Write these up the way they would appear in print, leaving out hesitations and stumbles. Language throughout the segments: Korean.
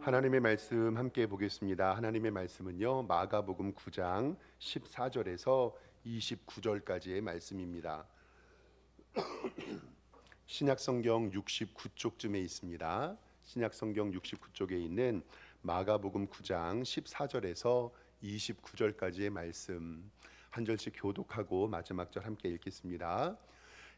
하나님의 말씀 함께 보겠습니다. 하나님의 말씀은요, 마가복음 9장 14절에서 29절까지의 말씀입니다. 신약성경 69쪽쯤에 있습니다. 신약성경 69쪽에 있는 마가복음 9장 14절에서 29절까지의 말씀 한 절씩 교독하고 마지막 절 함께 읽겠습니다.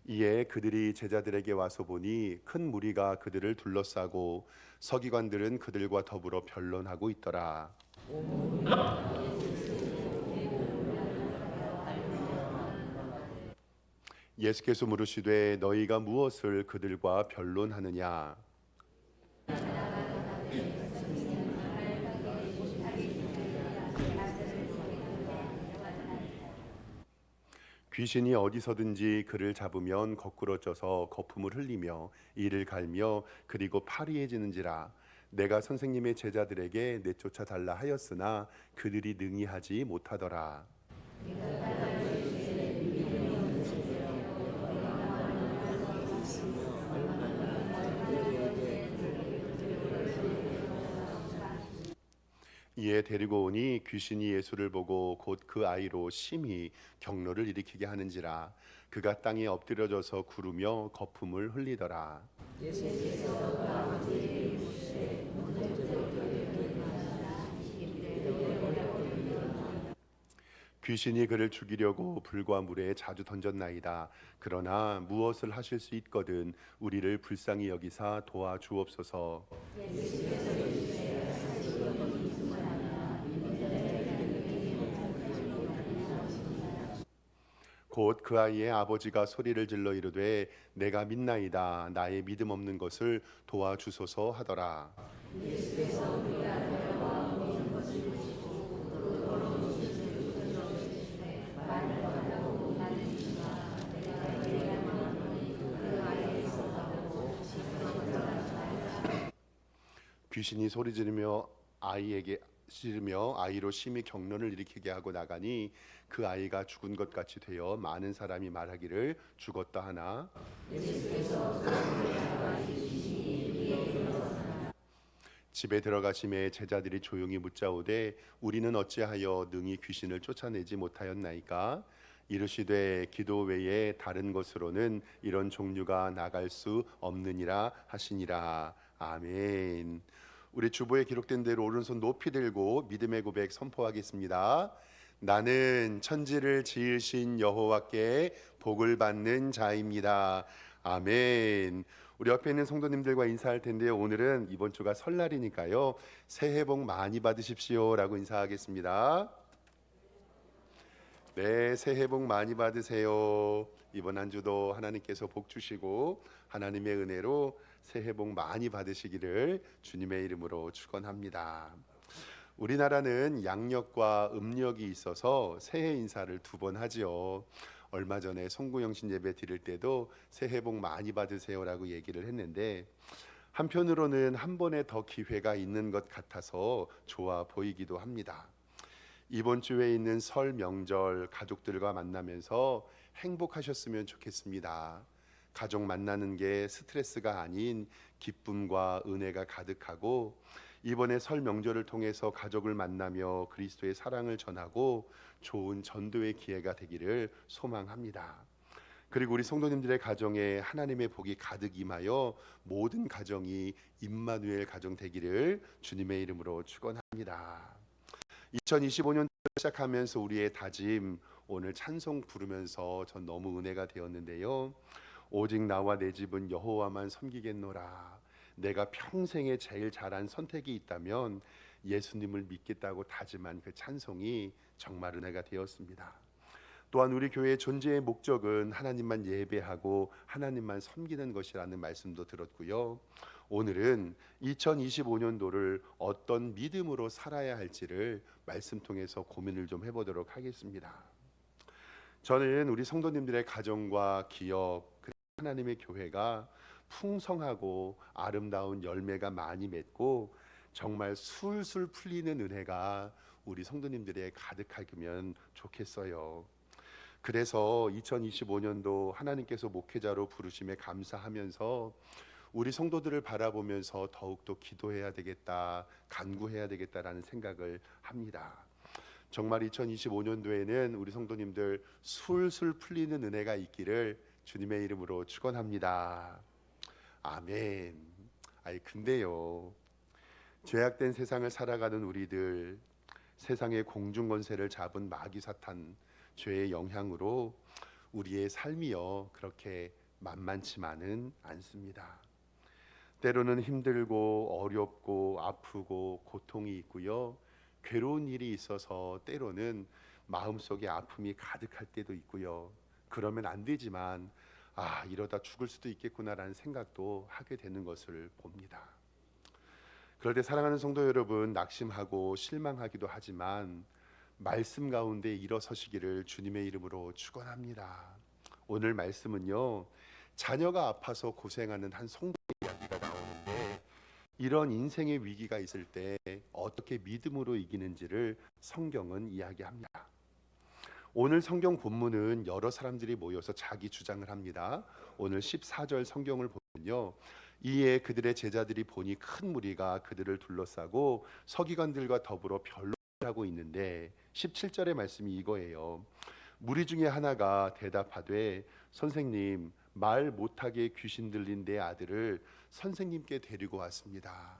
이에 그들이 제자들에게 와서 보니 큰 무리가 그들을 둘러싸고 서기관들은 그들과 더불어 변론하고 있더라. 예수께서 물으시되 너희가 무엇을 그들과 변론하느냐? 귀신이 어디서든지 그를 잡으면 거꾸로 쪄서 거품을 흘리며 이를 갈며 그리고 파리해지는지라. 내가 선생님의 제자들에게 내쫓아 달라 하였으나 그들이 능히 하지 못하더라. 이에 데리고 오니 귀신이 예수를 보고 곧 그 아이로 심히 경로를 일으키게 하는지라. 그가 땅에 엎드려져서 구르며 거품을 흘리더라. 귀신이 그를 죽이려고 불과 물에 자주 던졌나이다. 그러나 무엇을 하실 수 있거든 우리를 불쌍히 여기사 도와주옵소서. 곧 그 아이의 아버지가 소리를 질러 이르되 내가 믿나이다. 나의 믿음 없는 것을 도와주소서 하더라. 귀신이 소리 지르며 아이로 심히 경련을 일으키게 하고 나가니 그 아이가 죽은 것 같이 되어 많은 사람이 말하기를 죽었다 하나. 집에 들어가심에 제자들이 조용히 묻자오되 우리는 어찌하여 능히 귀신을 쫓아내지 못하였나이까? 이르시되 기도 외에 다른 것으로는 이런 종류가 나갈 수 없느니라 하시니라. 아멘. 우리 주보에 기록된 대로 오른손 높이 들고 믿음의 고백 선포하겠습니다. 나는 천지를 지으신 여호와께 복을 받는 자입니다. 아멘. 우리 옆에 있는 성도님들과 인사할 텐데요. 오늘은 이번 주가 설날이니까요. 새해 복 많이 받으십시오라고 인사하겠습니다. 네, 새해 복 많이 받으세요. 이번 한 주도 하나님께서 복 주시고 하나님의 은혜로 새해 복 많이 받으시기를 주님의 이름으로 축원합니다. 우리나라는 양력과 음력이 있어서 새해 인사를 두 번 하지요. 얼마 전에 송구영신 예배 드릴 때도 새해 복 많이 받으세요라고 얘기를 했는데 한편으로는 한 번에 더 기회가 있는 것 같아서 좋아 보이기도 합니다. 이번 주에 있는 설 명절 가족들과 만나면서 행복하셨으면 좋겠습니다. 가족 만나는 게 스트레스가 아닌 기쁨과 은혜가 가득하고 이번에 설 명절을 통해서 가족을 만나며 그리스도의 사랑을 전하고 좋은 전도의 기회가 되기를 소망합니다. 그리고 우리 성도님들의 가정에 하나님의 복이 가득 임하여 모든 가정이 임마누엘 가정 되기를 주님의 이름으로 축원합니다. 2025년 시작하면서 우리의 다짐 오늘 찬송 부르면서 전 너무 은혜가 되었는데요. 오직 나와 내 집은 여호와만 섬기겠노라. 내가 평생에 제일 잘한 선택이 있다면 예수님을 믿겠다고 다짐한 그 찬송이 정말 은혜가 되었습니다. 또한 우리 교회의 존재의 목적은 하나님만 예배하고 하나님만 섬기는 것이라는 말씀도 들었고요. 오늘은 2025년도를 어떤 믿음으로 살아야 할지를 말씀 통해서 고민을 좀 해보도록 하겠습니다. 저는 우리 성도님들의 가정과 기업, 그리고 하나님의 교회가 풍성하고 아름다운 열매가 많이 맺고 정말 술술 풀리는 은혜가 우리 성도님들의 가득하면 좋겠어요. 그래서 2025년도 하나님께서 목회자로 부르심에 감사하면서 우리 성도들을 바라보면서 더욱더 기도해야 되겠다, 간구해야 되겠다라는 생각을 합니다. 정말 2025년도에는 우리 성도님들 술술 풀리는 은혜가 있기를 주님의 이름으로 축원합니다. 아멘. 근데요, 죄악된 세상을 살아가는 우리들, 세상의 공중권세를 잡은 마귀 사탄 죄의 영향으로 우리의 삶이요 그렇게 만만치만은 않습니다. 때로는 힘들고 어렵고 아프고 고통이 있고요, 괴로운 일이 있어서 때로는 마음속에 아픔이 가득할 때도 있고요. 그러면 안 되지만 이러다 죽을 수도 있겠구나라는 생각도 하게 되는 것을 봅니다. 그럴 때 사랑하는 성도 여러분, 낙심하고 실망하기도 하지만 말씀 가운데 일어서시기를 주님의 이름으로 축원합니다. 오늘 말씀은요, 자녀가 아파서 고생하는 한 성도의 이야기가 나오는데, 이런 인생의 위기가 있을 때 어떻게 믿음으로 이기는지를 성경은 이야기합니다. 오늘 성경 본문은 여러 사람들이 모여서 자기 주장을 합니다. 오늘 14절 성경을 보면요, 이에 그들의 제자들이 보니 큰 무리가 그들을 둘러싸고 서기관들과 더불어 변론하고 있는데, 17절의 말씀이 이거예요. 무리 중에 하나가 대답하되, 선생님, 말 못하게 귀신 들린 내 아들을 선생님께 데리고 왔습니다.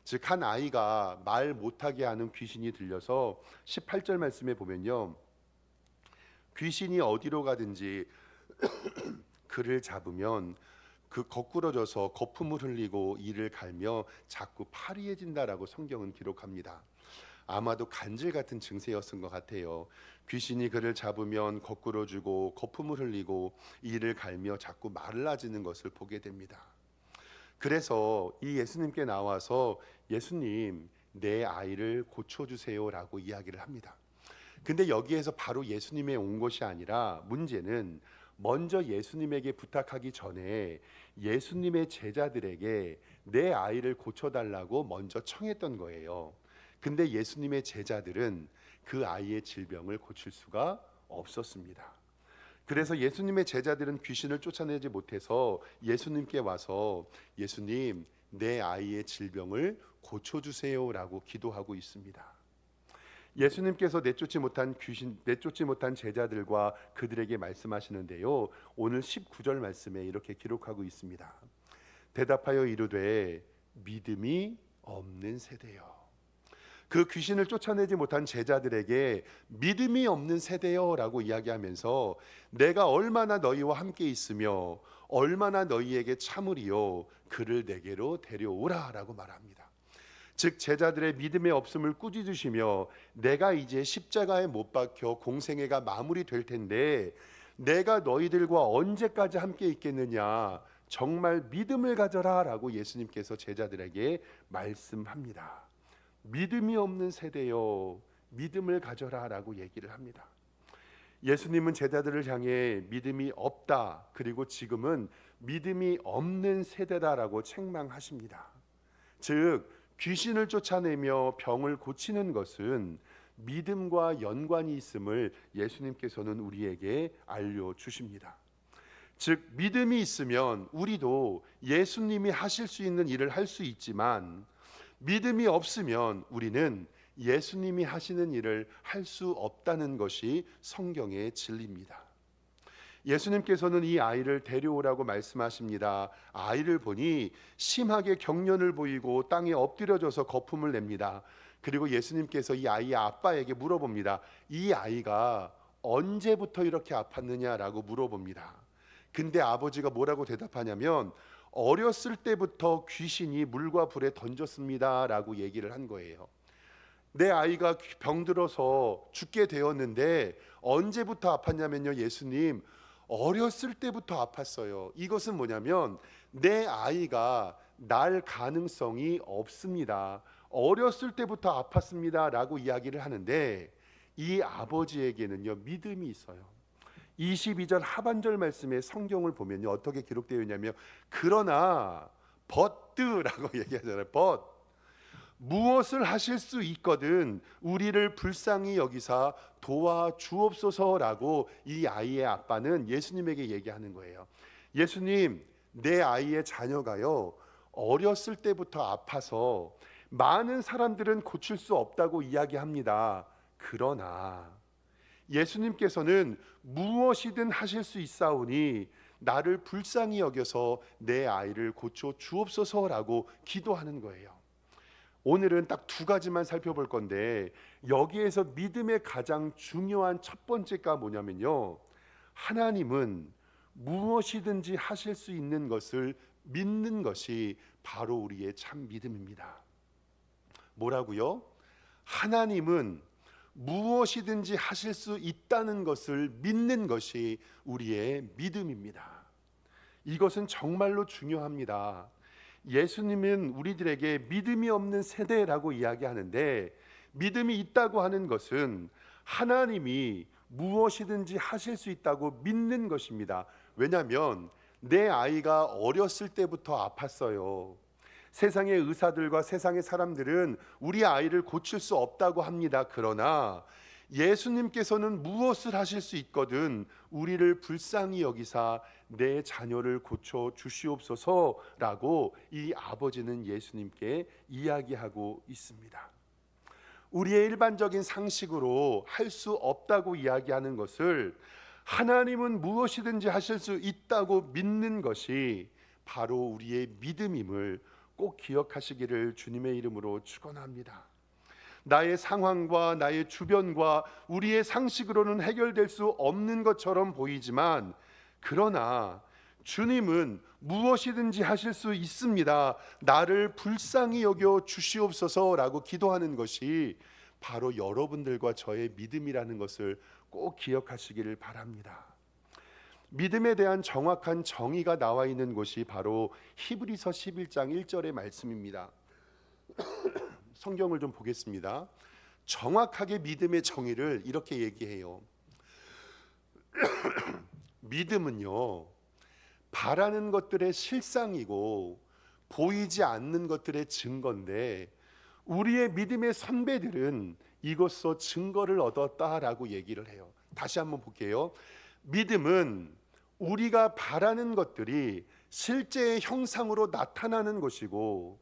즉, 한 아이가 말 못하게 하는 귀신이 들려서 18절 말씀에 보면요, 귀신이 어디로 가든지 그를 잡으면 그 거꾸러져서 거품을 흘리고 이를 갈며 자꾸 파리해진다라고 성경은 기록합니다. 아마도 간질 같은 증세였던 것 같아요. 귀신이 그를 잡으면 거꾸러지고 거품을 흘리고 이를 갈며 자꾸 말라지는 것을 보게 됩니다. 그래서 이 예수님께 나와서 예수님, 내 아이를 고쳐주세요라고 이야기를 합니다. 근데 여기에서 바로 예수님에 온 것이 아니라, 문제는 먼저 예수님에게 부탁하기 전에 예수님의 제자들에게 내 아이를 고쳐달라고 먼저 청했던 거예요. 근데 예수님의 제자들은 그 아이의 질병을 고칠 수가 없었습니다. 그래서 예수님의 제자들은 귀신을 쫓아내지 못해서 예수님께 와서 예수님, 내 아이의 질병을 고쳐주세요라고 기도하고 있습니다. 예수님께서 내쫓지 못한 제자들과 그들에게 말씀하시는데요, 오늘 19절 말씀에 이렇게 기록하고 있습니다. 대답하여 이르되 믿음이 없는 세대여. 그 귀신을 쫓아내지 못한 제자들에게 믿음이 없는 세대여라고 이야기하면서 내가 얼마나 너희와 함께 있으며 얼마나 너희에게 참으리요, 그를 내게로 데려오라라고 말합니다. 즉, 제자들의 믿음의 없음을 꾸짖으시며 내가 이제 십자가에 못 박혀 공생애가 마무리될 텐데 내가 너희들과 언제까지 함께 있겠느냐, 정말 믿음을 가져라 라고 예수님께서 제자들에게 말씀합니다. 믿음이 없는 세대여, 믿음을 가져라 라고 얘기를 합니다. 예수님은 제자들을 향해 믿음이 없다, 그리고 지금은 믿음이 없는 세대다라고 책망하십니다. 즉, 귀신을 쫓아내며 병을 고치는 것은 믿음과 연관이 있음을 예수님께서는 우리에게 알려주십니다. 즉, 믿음이 있으면 우리도 예수님이 하실 수 있는 일을 할 수 있지만, 믿음이 없으면 우리는 예수님이 하시는 일을 할 수 없다는 것이 성경의 진리입니다. 예수님께서는 이 아이를 데려오라고 말씀하십니다. 아이를 보니 심하게 경련을 보이고 땅에 엎드려져서 거품을 냅니다. 그리고 예수님께서 이 아이의 아빠에게 물어봅니다. 이 아이가 언제부터 이렇게 아팠느냐라고 물어봅니다. 근데 아버지가 뭐라고 대답하냐면, 어렸을 때부터 귀신이 물과 불에 던졌습니다 라고 얘기를 한 거예요. 내 아이가 병들어서 죽게 되었는데 언제부터 아팠냐면요, 예수님, 어렸을 때부터 아팠어요. 이것은 뭐냐면 내 아이가 날 가능성이 없습니다. 어렸을 때부터 아팠습니다 라고 이야기를 하는데, 이 아버지에게는요 믿음이 있어요. 22절 하반절 말씀에 성경을 보면요 어떻게 기록되어 있냐면, 그러나 버트라고 얘기하잖아요. but 무엇을 하실 수 있거든 우리를 불쌍히 여기사 도와주옵소서라고 이 아이의 아빠는 예수님에게 얘기하는 거예요. 예수님, 내 아이의 자녀가요, 어렸을 때부터 아파서 많은 사람들은 고칠 수 없다고 이야기합니다. 그러나 예수님께서는 무엇이든 하실 수 있사오니 나를 불쌍히 여겨서 내 아이를 고쳐 주옵소서라고 기도하는 거예요. 오늘은 딱 두 가지만 살펴볼 건데, 여기에서 믿음의 가장 중요한 첫 번째가 뭐냐면요, 하나님은 무엇이든지 하실 수 있는 것을 믿는 것이 바로 우리의 참 믿음입니다. 뭐라고요? 하나님은 무엇이든지 하실 수 있다는 것을 믿는 것이 우리의 믿음입니다. 이것은 정말로 중요합니다. 예수님은 우리들에게 믿음이 없는 세대라고 이야기하는데, 믿음이 있다고 하는 것은 하나님이 무엇이든지 하실 수 있다고 믿는 것입니다. 왜냐하면 내 아이가 어렸을 때부터 아팠어요. 세상의 의사들과 세상의 사람들은 우리 아이를 고칠 수 없다고 합니다. 그러나 예수님께서는 무엇을 하실 수 있거든 우리를 불쌍히 여기사 내 자녀를 고쳐 주시옵소서라고 이 아버지는 예수님께 이야기하고 있습니다. 우리의 일반적인 상식으로 할 수 없다고 이야기하는 것을 하나님은 무엇이든지 하실 수 있다고 믿는 것이 바로 우리의 믿음임을 꼭 기억하시기를 주님의 이름으로 축원합니다. 나의 상황과 나의 주변과 우리의 상식으로는 해결될 수 없는 것처럼 보이지만, 그러나 주님은 무엇이든지 하실 수 있습니다. 나를 불쌍히 여겨 주시옵소서라고 기도하는 것이 바로 여러분들과 저의 믿음이라는 것을 꼭 기억하시기를 바랍니다. 믿음에 대한 정확한 정의가 나와 있는 곳이 바로 히브리서 11장 1절의 말씀입니다. 성경을 좀 보겠습니다. 정확하게 믿음의 정의를 이렇게 얘기해요. 믿음은요, 바라는 것들의 실상이고 보이지 않는 것들의 증거인데, 우리의 믿음의 선배들은 이것서 증거를 얻었다라고 얘기를 해요. 다시 한번 볼게요. 믿음은 우리가 바라는 것들이 실제의 형상으로 나타나는 것이고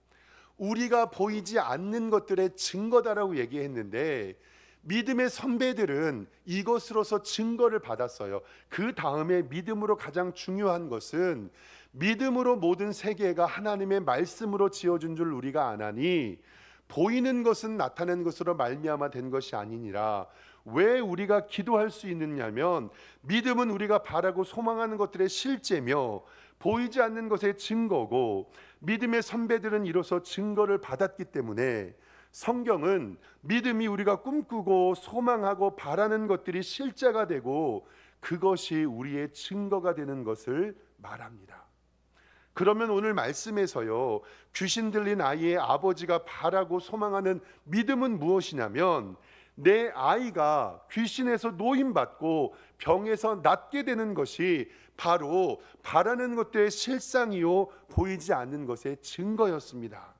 우리가 보이지 않는 것들의 증거다라고 얘기했는데, 믿음의 선배들은 이것으로서 증거를 받았어요. 그 다음에 믿음으로 가장 중요한 것은, 믿음으로 모든 세계가 하나님의 말씀으로 지어준 줄 우리가 아나니 보이는 것은 나타낸 것으로 말미암아 된 것이 아니니라. 왜 우리가 기도할 수 있느냐면, 믿음은 우리가 바라고 소망하는 것들의 실제며 보이지 않는 것의 증거고, 믿음의 선배들은 이로써 증거를 받았기 때문에 성경은 믿음이 우리가 꿈꾸고 소망하고 바라는 것들이 실제가 되고 그것이 우리의 증거가 되는 것을 말합니다. 그러면 오늘 말씀에서요, 귀신 들린 아이의 아버지가 바라고 소망하는 믿음은 무엇이냐면, 내 아이가 귀신에서 노임받고 병에서 낫게 되는 것이 바로 바라는 것들의 실상이요 보이지 않는 것의 증거였습니다.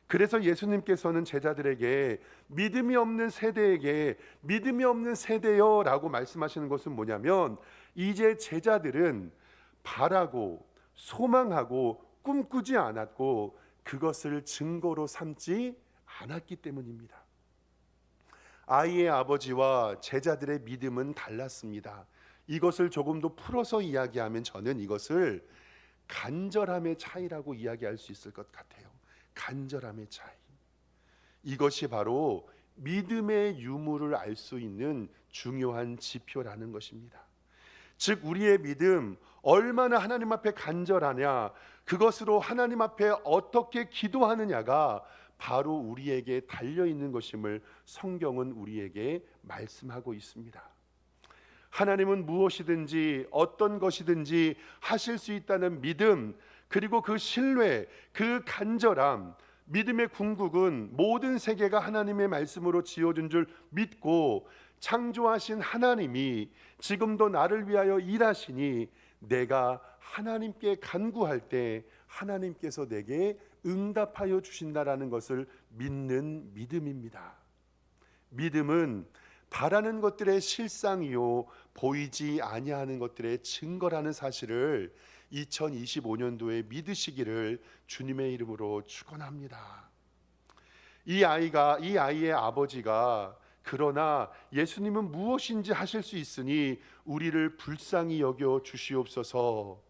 그래서 예수님께서는 제자들에게 믿음이 없는 세대에게 믿음이 없는 세대여 라고 말씀하시는 것은 뭐냐면, 이제 제자들은 바라고 소망하고 꿈꾸지 않았고 그것을 증거로 삼지 않았기 때문입니다. 아이의 아버지와 제자들의 믿음은 달랐습니다. 이것을 조금 더 풀어서 이야기하면 저는 이것을 간절함의 차이라고 이야기할 수 있을 것 같아요. 간절함의 차이. 이것이 바로 믿음의 유무를 알 수 있는 중요한 지표라는 것입니다. 즉 우리의 믿음, 얼마나 하나님 앞에 간절하냐, 그것으로 하나님 앞에 어떻게 기도하느냐가 바로 우리에게 달려있는 것임을 성경은 우리에게 말씀하고 있습니다. 하나님은 무엇이든지 어떤 것이든지 하실 수 있다는 믿음, 그리고 그 신뢰, 그 간절함, 믿음의 궁극은 모든 세계가 하나님의 말씀으로 지어준 줄 믿고 창조하신 하나님이 지금도 나를 위하여 일하시니 내가 하나님께 간구할 때 하나님께서 내게 응답하여 주신다라는 것을 믿는 믿음입니다. 믿음은 바라는 것들의 실상이요 보이지 아니하는 것들의 증거라는 사실을 2025년도에 믿으시기를 주님의 이름으로 축원합니다. 이 아이의 아버지가 그러나 예수님은 무엇인지 하실 수 있으니 우리를 불쌍히 여겨 주시옵소서.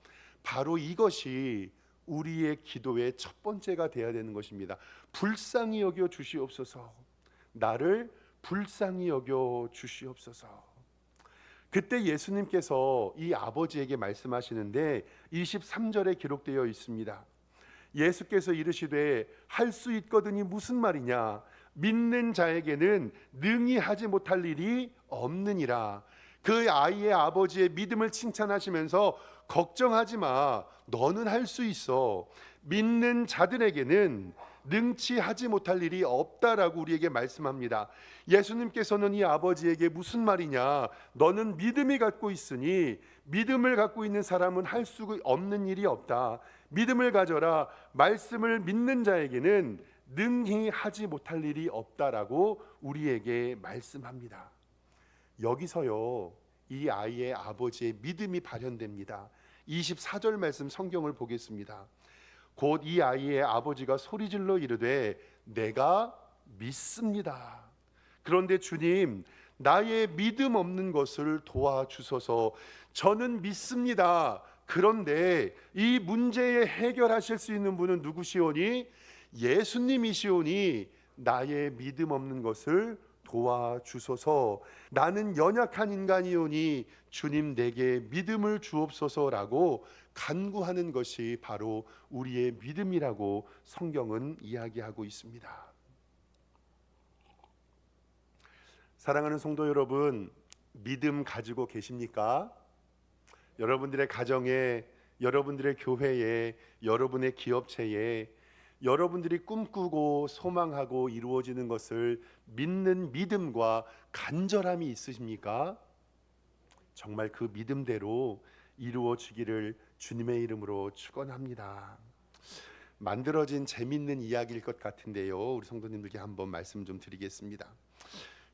바로 이것이 우리의 기도의 첫 번째가 되어야 되는 것입니다. 불쌍히 여겨 주시옵소서. 나를 불쌍히 여겨 주시옵소서. 그때 예수님께서 이 아버지에게 말씀하시는데 23절에 기록되어 있습니다. 예수께서 이르시되 할 수 있거든이 무슨 말이냐? 믿는 자에게는 능히 하지 못할 일이 없느니라. 그 아이의 아버지의 믿음을 칭찬하시면서 걱정하지 마. 너는 할 수 있어. 믿는 자들에게는 능치 하지 못할 일이 없다라고 우리에게 말씀합니다. 예수님께서는 이 아버지에게 무슨 말이냐? 너는 믿음이 갖고 있으니 믿음을 갖고 있는 사람은 할 수 없는 일이 없다. 믿음을 가져라. 말씀을 믿는 자에게는 능히 하지 못할 일이 없다라고 우리에게 말씀합니다. 여기서요, 이 아이의 아버지의 믿음이 발현됩니다. 24절 말씀 성경을 보겠습니다. 곧 이 아이의 아버지가 소리질러 이르되 내가 믿습니다. 그런데 주님, 나의 믿음 없는 것을 도와주소서. 저는 믿습니다. 그런데 이 문제에 해결하실 수 있는 분은 누구시오니? 예수님이시오니 나의 믿음 없는 것을 도와주소서. 나는 연약한 인간이오니 주님 내게 믿음을 주옵소서라고 간구하는 것이 바로 우리의 믿음이라고 성경은 이야기하고 있습니다. 사랑하는 성도 여러분, 믿음 가지고 계십니까? 여러분들의 가정에, 여러분들의 교회에, 여러분의 기업체에 여러분들이 꿈꾸고 소망하고 이루어지는 것을 믿는 믿음과 간절함이 있으십니까? 정말 그 믿음대로 이루어지기를 주님의 이름으로 축원합니다. 만들어진 재밌는 이야기일 것 같은데요, 우리 성도님들께 한번 말씀 좀 드리겠습니다.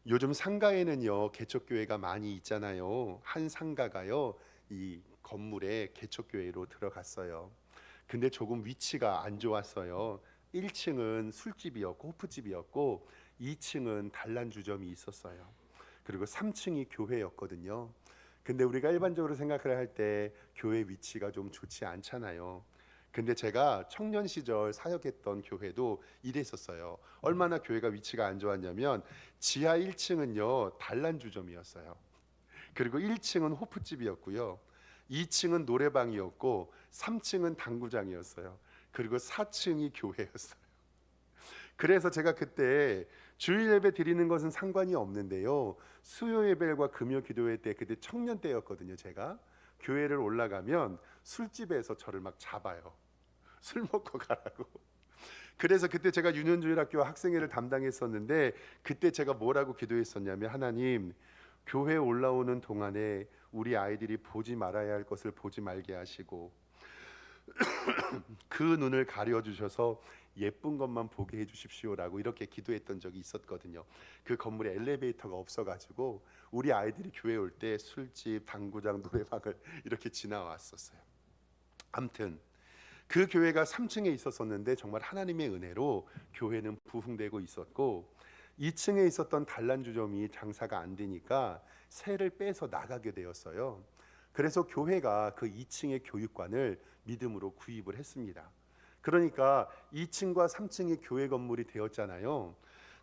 요즘 상가에는요 개척교회가 많이 있잖아요. 한 상가가요 이 건물에 개척교회로 들어갔어요. 근데 조금 위치가 안 좋았어요. 1층은 술집이었고 호프집이었고 2층은 단란주점이 있었어요. 그리고 3층이 교회였거든요. 근데 우리가 일반적으로 생각을 할 때 교회 위치가 좀 좋지 않잖아요. 근데 제가 청년 시절 사역했던 교회도 이랬었어요. 얼마나 교회가 위치가 안 좋았냐면 지하 1층은요 단란주점이었어요. 그리고 1층은 호프집이었고요. 2층은 노래방이었고 3층은 당구장이었어요. 그리고 4층이 교회였어요. 그래서 제가 그때 주일 예배 드리는 것은 상관이 없는데요. 수요 예배와 금요 기도회 때 그때 청년 때였거든요. 제가 교회를 올라가면 술집에서 저를 막 잡아요. 술 먹고 가라고. 그래서 그때 제가 유년주일학교 학생회를 담당했었는데 그때 제가 뭐라고 기도했었냐면 하나님, 교회 올라오는 동안에 우리 아이들이 보지 말아야 할 것을 보지 말게 하시고 그 눈을 가려주셔서 예쁜 것만 보게 해주십시오라고 이렇게 기도했던 적이 있었거든요. 그 건물에 엘리베이터가 없어가지고 우리 아이들이 교회 올 때 술집, 당구장, 노래방을 이렇게 지나왔었어요. 아무튼 그 교회가 3층에 있었었는데 정말 하나님의 은혜로 교회는 부흥되고 있었고 2층에 있었던 단란주점이 장사가 안 되니까 세를 빼서 나가게 되었어요. 그래서 교회가 그 2층의 교육관을 믿음으로 구입을 했습니다. 그러니까 2층과 3층이 교회 건물이 되었잖아요.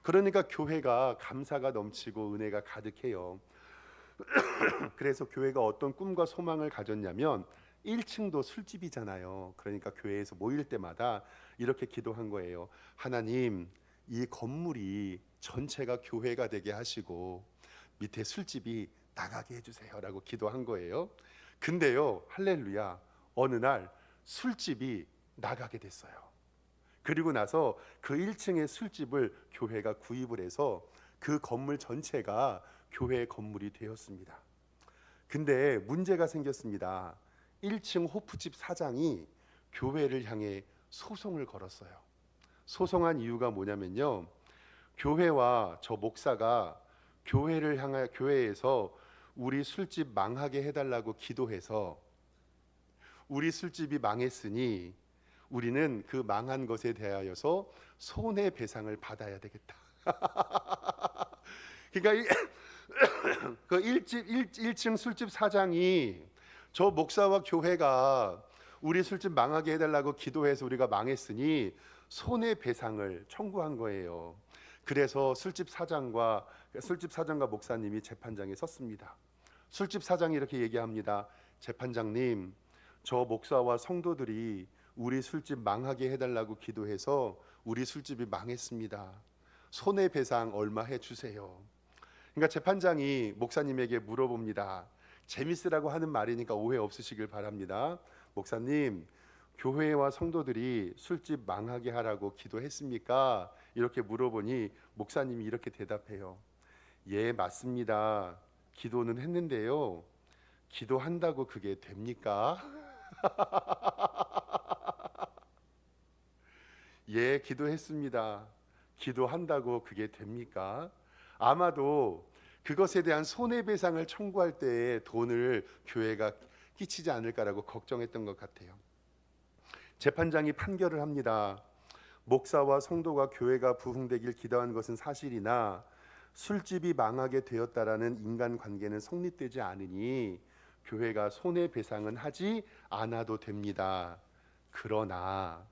그러니까 교회가 감사가 넘치고 은혜가 가득해요. 그래서 교회가 어떤 꿈과 소망을 가졌냐면 1층도 술집이잖아요. 그러니까 교회에서 모일 때마다 이렇게 기도한 거예요. 하나님, 이 건물이 전체가 교회가 되게 하시고 밑에 술집이 나가게 해주세요라고 기도한 거예요. 근데요, 할렐루야, 어느 날 술집이 나가게 됐어요. 그리고 나서 그 1층의 술집을 교회가 구입을 해서 그 건물 전체가 교회 건물이 되었습니다. 근데 문제가 생겼습니다. 1층 호프집 사장이 교회를 향해 소송을 걸었어요. 소송한 이유가 뭐냐면요, 교회와 저 목사가 교회를 향해 교회에서 우리 술집 망하게 해달라고 기도해서 우리 술집이 망했으니 우리는 그 망한 것에 대하여서 손해배상을 받아야 되겠다. 그러니까 그 1층 술집 사장이 저 목사와 교회가 우리 술집 망하게 해달라고 기도해서 우리가 망했으니 손해배상을 청구한 거예요. 그래서 술집 사장과 목사님이 재판장에 섰습니다. 술집 사장이 이렇게 얘기합니다. 재판장님, 저 목사와 성도들이 우리 술집 망하게 해달라고 기도해서 우리 술집이 망했습니다. 손해배상 얼마 해주세요. 그러니까 재판장이 목사님에게 물어봅니다. 재밌으라고 하는 말이니까 오해 없으시길 바랍니다. 목사님, 교회와 성도들이 술집 망하게 하라고 기도했습니까? 이렇게 물어보니 목사님이 이렇게 대답해요. 예, 맞습니다. 기도는 했는데요. 기도한다고 그게 됩니까? 예, 기도했습니다. 기도한다고 그게 됩니까? 아마도 그것에 대한 손해배상을 청구할 때에 돈을 교회가 끼치지 않을까라고 걱정했던 것 같아요. 재판장이 판결을 합니다. 목사와 성도가 교회가 부흥되길 기도한 것은 사실이나 술집이 망하게 되었다라는 인간관계는 성립되지 않으니 교회가 손해배상은 하지 않아도 됩니다. 그러나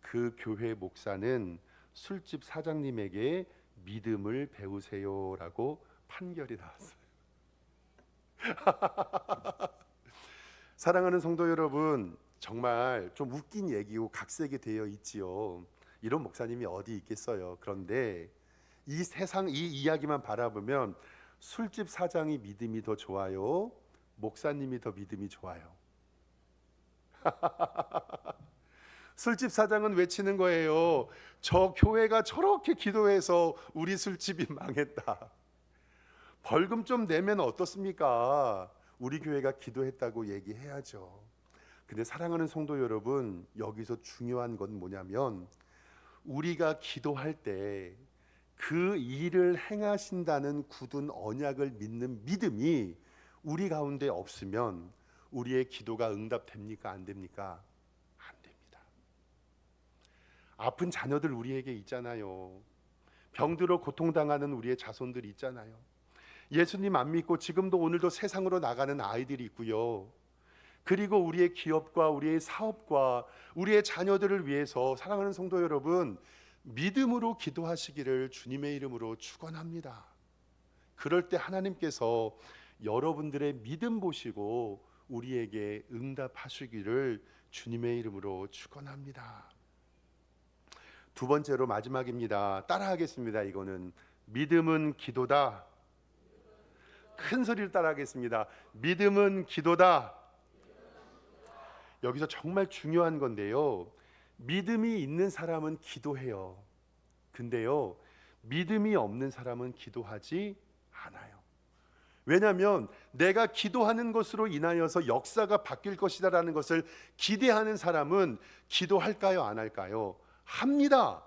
그 교회 목사는 술집 사장님에게 믿음을 배우세요라고 판결이 나왔어요. 사랑하는 성도 여러분, 정말 좀 웃긴 얘기고 각색이 되어 있지요. 이런 목사님이 어디 있겠어요. 그런데 이 세상 이 이야기만 바라보면 술집 사장이 믿음이 더 좋아요, 목사님이 더 믿음이 좋아요? 술집 사장은 외치는 거예요. 저 교회가 저렇게 기도해서 우리 술집이 망했다. 벌금 좀 내면 어떻습니까? 우리 교회가 기도했다고 얘기해야죠. 근데 사랑하는 성도 여러분, 여기서 중요한 건 뭐냐면 우리가 기도할 때 그 일을 행하신다는 굳은 언약을 믿는 믿음이 우리 가운데 없으면 우리의 기도가 응답됩니까? 안 됩니까? 안 됩니다. 아픈 자녀들 우리에게 있잖아요. 병들어 고통당하는 우리의 자손들 있잖아요. 예수님 안 믿고 지금도 오늘도 세상으로 나가는 아이들이 있고요. 그리고 우리의 기업과 우리의 사업과 우리의 자녀들을 위해서 사랑하는 성도 여러분, 믿음으로 기도하시기를 주님의 이름으로 축원합니다. 그럴 때 하나님께서 여러분들의 믿음 보시고 우리에게 응답하시기를 주님의 이름으로 축원합니다. 두 번째로 마지막입니다. 따라하겠습니다. 이거는 믿음은 기도다. 큰 소리로 따라하겠습니다. 믿음은 기도다. 여기서 정말 중요한 건데요. 믿음이 있는 사람은 기도해요. 근데요, 믿음이 없는 사람은 기도하지 않아요. 왜냐하면 내가 기도하는 것으로 인하여서 역사가 바뀔 것이다라는 것을 기대하는 사람은 기도할까요? 안 할까요? 합니다.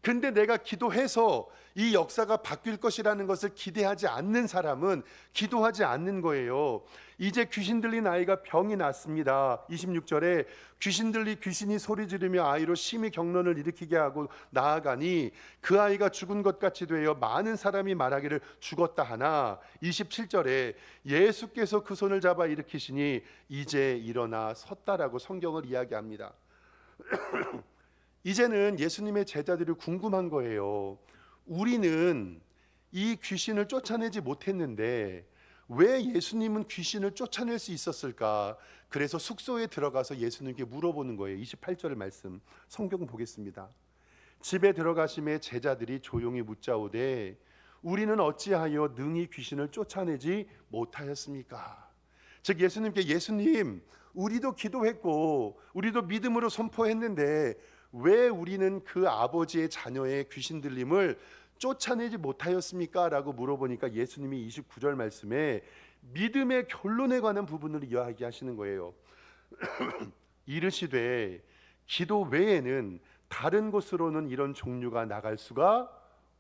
근데 내가 기도해서 이 역사가 바뀔 것이라는 것을 기대하지 않는 사람은 기도하지 않는 거예요. 이제 귀신 들린 아이가 병이 났습니다. 26절에 귀신 들린 귀신이 소리 지르며 아이로 심히 경련을 일으키게 하고 나아가니 그 아이가 죽은 것 같이 되어 많은 사람이 말하기를 죽었다 하나 27절에 예수께서 그 손을 잡아 일으키시니 이제 일어나 섰다라고 성경을 이야기합니다. 이제는 예수님의 제자들이 궁금한 거예요. 우리는 이 귀신을 쫓아내지 못했는데 왜 예수님은 귀신을 쫓아낼 수 있었을까? 그래서 숙소에 들어가서 예수님께 물어보는 거예요. 28절 말씀 성경 보겠습니다. 집에 들어가심에 제자들이 조용히 묻자오되 우리는 어찌하여 능히 귀신을 쫓아내지 못하였습니까? 즉 예수님께 예수님, 우리도 기도했고 우리도 믿음으로 선포했는데 왜 우리는 그 아버지의 자녀의 귀신 들림을 쫓아내지 못하였습니까? 라고 물어보니까 예수님이 29절 말씀에 믿음의 결론에 관한 부분을 이야기하시는 거예요. 이르시되 기도 외에는 다른 곳으로는 이런 종류가 나갈 수가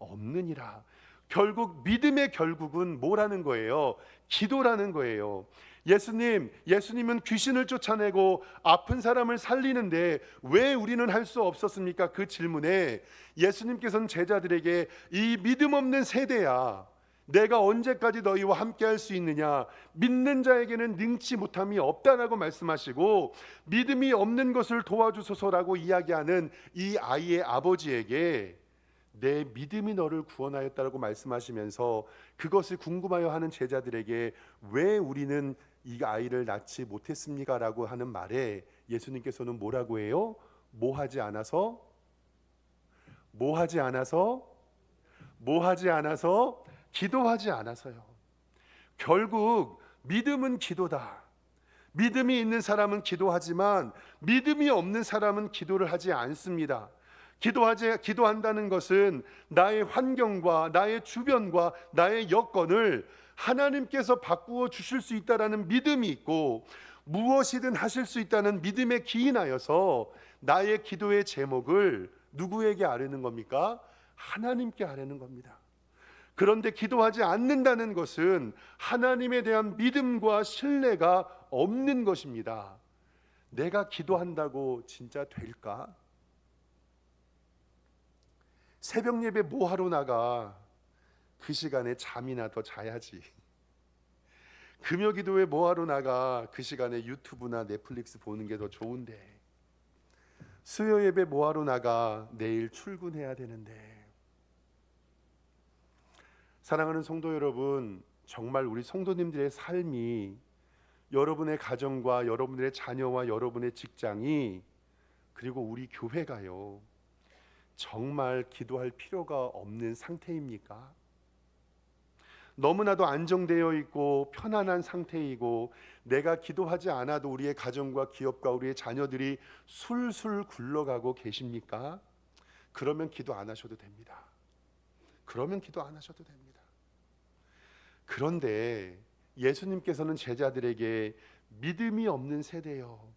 없느니라. 결국 믿음의 결국은 뭐라는 거예요? 기도라는 거예요. 예수님은 귀신을 쫓아내고 아픈 사람을 살리는데 왜 우리는 할 수 없었습니까? 그 질문에 예수님께서는 제자들에게 이 믿음 없는 세대야, 내가 언제까지 너희와 함께 할 수 있느냐, 믿는 자에게는 능치 못함이 없다라고 말씀하시고 믿음이 없는 것을 도와주소서라고 이야기하는 이 아이의 아버지에게 내 믿음이 너를 구원하였다라고 말씀하시면서 그것을 궁금하여 하는 제자들에게 왜 우리는 이 아이를 낳지 못했습니까? 라고 하는 말에 예수님께서는 뭐라고 해요? 뭐 하지 않아서 기도하지 않아서요. 결국 믿음은 기도다. 믿음이 있는 사람은 기도하지만 믿음이 없는 사람은 기도를 하지 않습니다. 기도한다는 것은 나의 환경과 나의 주변과 나의 여건을 하나님께서 바꾸어 주실 수 있다라는 믿음이 있고 무엇이든 하실 수 있다는 믿음에 기인하여서 나의 기도의 제목을 누구에게 아뢰는 겁니까? 하나님께 아뢰는 겁니다. 그런데 기도하지 않는다는 것은 하나님에 대한 믿음과 신뢰가 없는 것입니다. 내가 기도한다고 진짜 될까? 새벽 예배 뭐 하러 나가? 그 시간에 잠이나 더 자야지. 금요 기도회 뭐 하러 나가? 그 시간에 유튜브나 넷플릭스 보는 게 더 좋은데. 수요 예배 뭐 하러 나가? 내일 출근해야 되는데. 사랑하는 성도 여러분, 정말 우리 성도님들의 삶이, 여러분의 가정과 여러분들의 자녀와 여러분의 직장이, 그리고 우리 교회가요, 정말 기도할 필요가 없는 상태입니까? 너무나도 안정되어 있고 편안한 상태이고 내가 기도하지 않아도 우리의 가정과 기업과 우리의 자녀들이 술술 굴러가고 계십니까? 그러면 기도 안 하셔도 됩니다. 그런데 예수님께서는 제자들에게 믿음이 없는 세대여,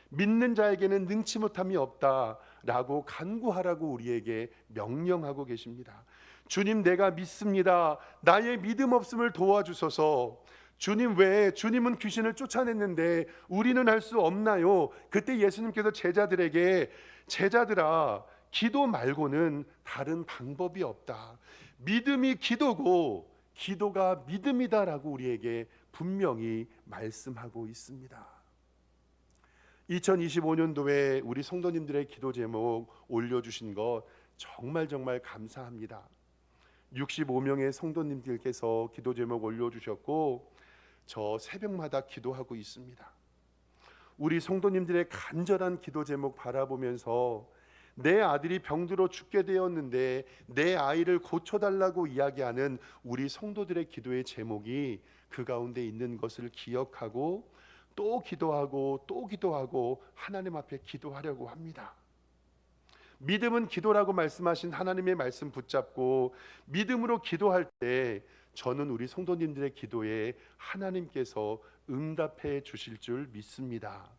믿는 자에게는 능치 못함이 없다라고 간구하라고 우리에게 명령하고 계십니다. 주님, 내가 믿습니다. 나의 믿음 없음을 도와주소서. 주님, 왜? 주님은 귀신을 쫓아냈는데 우리는 할 수 없나요? 그때 예수님께서 제자들에게, 제자들아, 기도 말고는 다른 방법이 없다. 믿음이 기도고 기도가 믿음이다라고 우리에게 분명히 말씀하고 있습니다. 2025년도에 우리 성도님들의 기도 제목 올려주신 것 정말 감사합니다. 65명의 성도님들께서 기도 제목 올려주셨고 저 새벽마다 기도하고 있습니다. 우리 성도님들의 간절한 기도 제목 바라보면서 내 아들이 병들어 죽게 되었는데 내 아이를 고쳐달라고 이야기하는 우리 성도들의 기도의 제목이 그 가운데 있는 것을 기억하고 또 기도하고 하나님 앞에 기도하려고 합니다. 믿음은 기도라고 말씀하신 하나님의 말씀 붙잡고 믿음으로 기도할 때 저는 우리 성도님들의 기도에 하나님께서 응답해 주실 줄 믿습니다.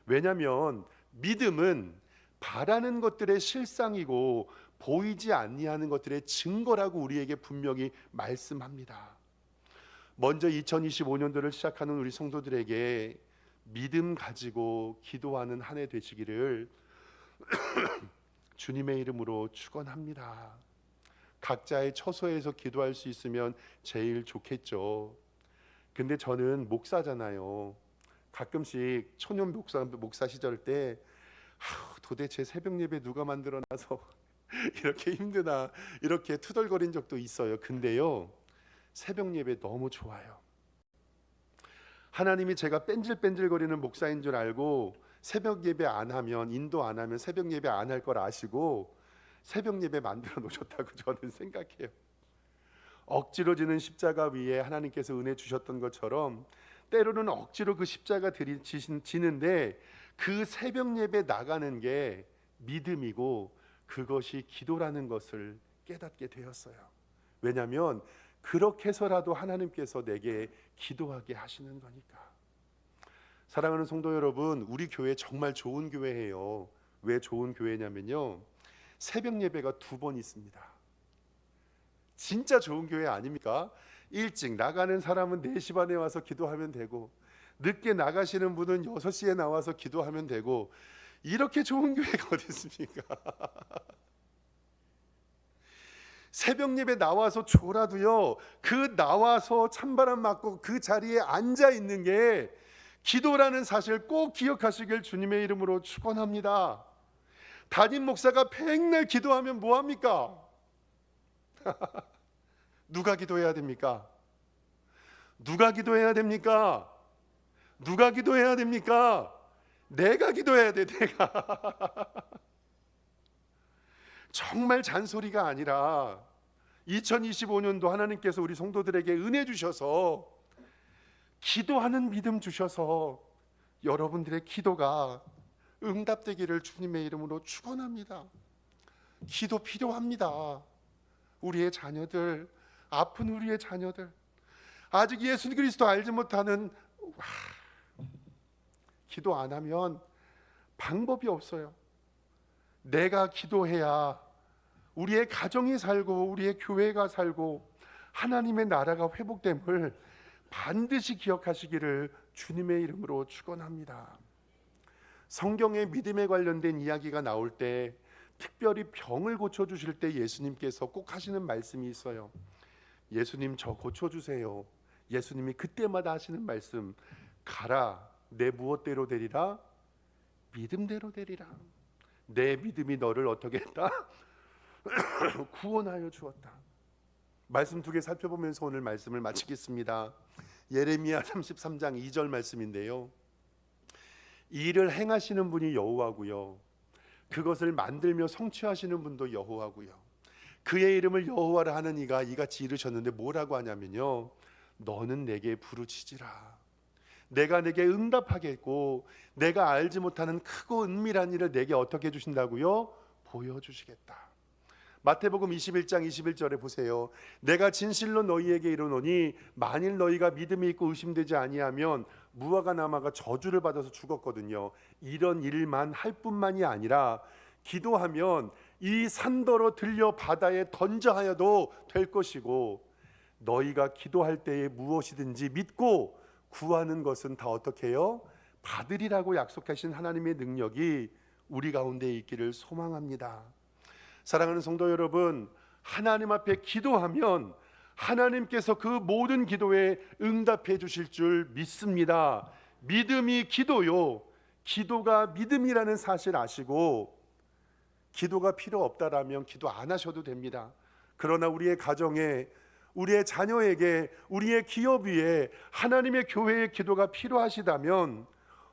왜냐하면 믿음은 바라는 것들의 실상이고 보이지 아니하는 것들의 증거라고 우리에게 분명히 말씀합니다. 먼저 2025년도를 시작하는 우리 성도들에게 믿음 가지고 기도하는 한 해 되시기를 주님의 이름으로 축원합니다. 각자의 처소에서 기도할 수 있으면 제일 좋겠죠. 근데 저는 목사잖아요. 가끔씩 초년 목사 시절 때 도대체 새벽 예배 누가 만들어놔서 이렇게 힘드나 이렇게 투덜거린 적도 있어요. 근데요, 새벽 예배 너무 좋아요. 하나님이 제가 뺀질뺀질거리는 목사인 줄 알고 새벽 예배 안 하면, 인도 안 하면 새벽 예배 안 할 걸 아시고 새벽 예배 만들어 놓으셨다고 저는 생각해요. 억지로 지는 십자가 위에 하나님께서 은혜 주셨던 것처럼 때로는 억지로 그 십자가 지는데 그 새벽 예배 나가는 게 믿음이고 그것이 기도라는 것을 깨닫게 되었어요. 왜냐하면 그렇게 해서라도 하나님께서 내게 기도하게 하시는 거니까. 사랑하는 성도 여러분, 우리 교회 정말 좋은 교회예요. 왜 좋은 교회냐면요, 새벽 예배가 2번 있습니다. 진짜 좋은 교회 아닙니까? 일찍 나가는 사람은 4시 반에 와서 기도하면 되고, 늦게 나가시는 분은 6시에 나와서 기도하면 되고, 이렇게 좋은 교회가 어디 있습니까? 새벽 예배 나와서 졸아도요, 그 나와서 찬바람 맞고 그 자리에 앉아 있는 게 기도라는 사실 꼭 기억하시길 주님의 이름으로 축원합니다. 담임 목사가 백날 기도하면 뭐 합니까? 누가 기도해야 됩니까? 누가 기도해야 됩니까? 누가 기도해야 됩니까? 내가 기도해야 돼, 내가. 정말 잔소리가 아니라 2025년도 하나님께서 우리 성도들에게 은혜 주셔서 기도하는 믿음 주셔서 여러분들의 기도가 응답되기를 주님의 이름으로 축원합니다. 기도 필요합니다. 우리의 자녀들, 아픈 우리의 자녀들, 아직 예수 그리스도 알지 못하는, 기도 안 하면 방법이 없어요. 내가 기도해야 우리의 가정이 살고 우리의 교회가 살고 하나님의 나라가 회복됨을 반드시 기억하시기를 주님의 이름으로 축원합니다. 성경에 믿음에 관련된 이야기가 나올 때, 특별히 병을 고쳐주실 때 예수님께서 꼭 하시는 말씀이 있어요. 예수님 저 고쳐주세요. 예수님이 그때마다 하시는 말씀, 가라 내 무엇대로 되리라? 믿음대로 되리라. 내 믿음이 너를 어떻게 했다? 구원하여 주었다. 말씀 2개 살펴보면서 오늘 말씀을 마치겠습니다. 예레미야 33장 2절 말씀인데요, 일을 행하시는 분이 여호와고요, 그것을 만들며 성취하시는 분도 여호와고요, 그의 이름을 여호와라 하는 이가 이같이 이르셨는데 뭐라고 하냐면요, 너는 내게 부르짖으라. 내가 내게 응답하겠고 내가 알지 못하는 크고 은밀한 일을 내게 어떻게 해주신다고요? 보여주시겠다. 마태복음 21장 21절에 보세요. 내가 진실로 너희에게 이르노니 만일 너희가 믿음이 있고 의심되지 아니하면 무화과 나무가 저주를 받아서 죽었거든요. 이런 일만 할 뿐만이 아니라 기도하면 이 산더러 들려 바다에 던져 하여도 될 것이고, 너희가 기도할 때에 무엇이든지 믿고 구하는 것은 다 어떻게 해요? 받으리라고 약속하신 하나님의 능력이 우리 가운데 있기를 소망합니다. 사랑하는 성도 여러분, 하나님 앞에 기도하면 하나님께서 그 모든 기도에 응답해 주실 줄 믿습니다. 믿음이 기도요, 기도가 믿음이라는 사실 아시고, 기도가 필요 없다라면 기도 안 하셔도 됩니다. 그러나 우리의 가정에, 우리의 자녀에게, 우리의 기업 위에 하나님의 교회의 기도가 필요하시다면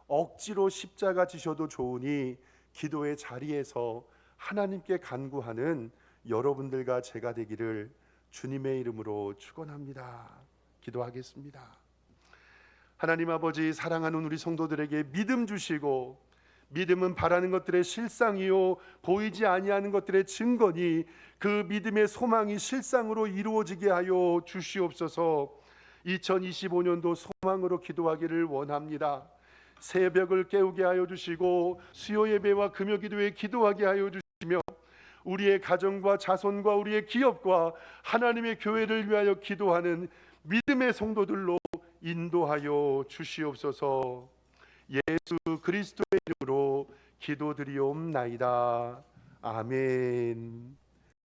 억지로 십자가 지셔도 좋으니 기도의 자리에서 하나님께 간구하는 여러분들과 제가 되기를 주님의 이름으로 축원합니다. 기도하겠습니다. 하나님 아버지, 사랑하는 우리 성도들에게 믿음 주시고, 믿음은 바라는 것들의 실상이요 보이지 아니하는 것들의 증거니 그 믿음의 소망이 실상으로 이루어지게 하여 주시옵소서. 2025년도 소망으로 기도하기를 원합니다. 새벽을 깨우게 하여 주시고 수요 예배와 금요 기도에 기도하게 하여 주시며, 우리의 가정과 자손과 우리의 기업과 하나님의 교회를 위하여 기도하는 믿음의 성도들로 인도하여 주시옵소서. 예수 그리스도의 이름으로 기도드리옵나이다. 아멘.